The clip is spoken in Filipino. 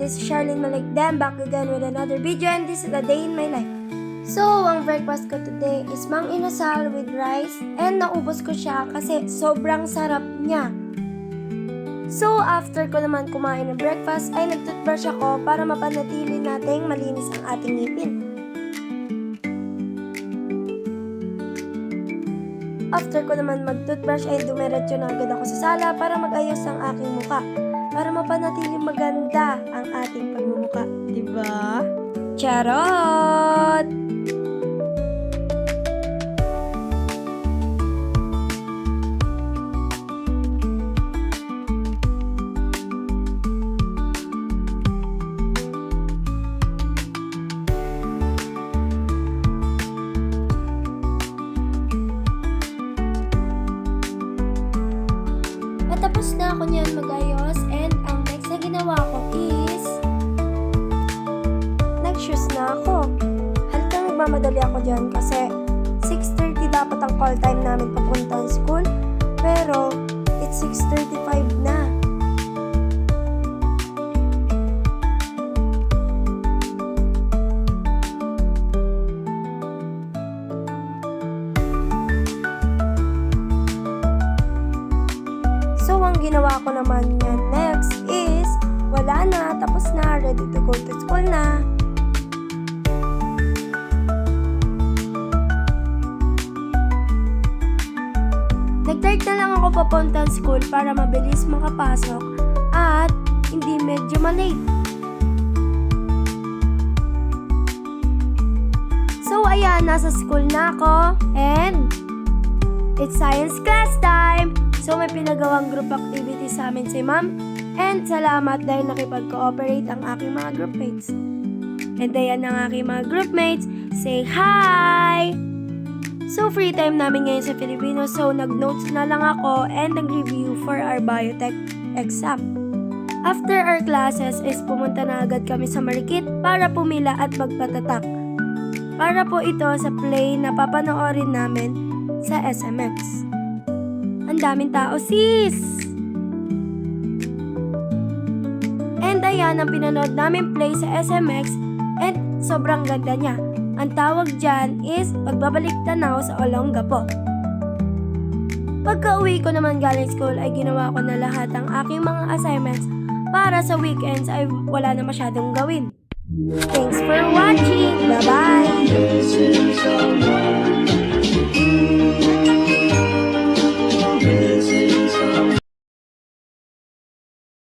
this is Charlene Malikden, back again with another video, and this is a day in my life. So, ang breakfast ko today is mang inasal with rice, and naubos ko siya kasi sobrang sarap niya. So, after ko naman kumain ng breakfast, ay nag-toothbrush ako para mapanatili nating malinis ang ating ngipin. After ko naman mag-toothbrush ay dumiretso na agad ako sa sala para mag-ayos ang aking muka. Para mapanatiling maganda ang ating pagmumuka. Diba? Charot! Tapos na ako niyan mag-ayos, and ang next na ginawa ko is nag-shoes na ako. Halitang nagmamadali ako dyan kasi 6:30 dapat ang call time namin papunta sa school, pero it's 6:35 na. So, ang ginawa ko naman yan next is, wala na, tapos na, ready to go to school na. Nag-drive na lang ako papunta sa school para mabilis makapasok at hindi medyo malate. So, ayan, nasa school na ako and it's science class time! So, may pinagawang group activity sa amin si ma'am. And salamat dahil nakipag-cooperate ang aking mga groupmates. And ayan ang aking mga groupmates. Say hi! So, free time namin ngayon sa Filipino. So, nag-notes na lang ako and nag-review for our biotech exam. After our classes is pumunta na agad kami sa Marikit para pumila at magpatatak. Para po ito sa play na papanoorin namin sa SMX. Ang daming tao, sis! And ayan ang pinanood namin play sa SMX and sobrang ganda niya. Ang tawag dyan is pagbabalik tanaw sa Olongapo. Pagka-uwi ko naman galing school ay ginawa ko na lahat ang aking mga assignments para sa weekends ay wala na masyadong gawin. Thanks for watching! Bye-bye!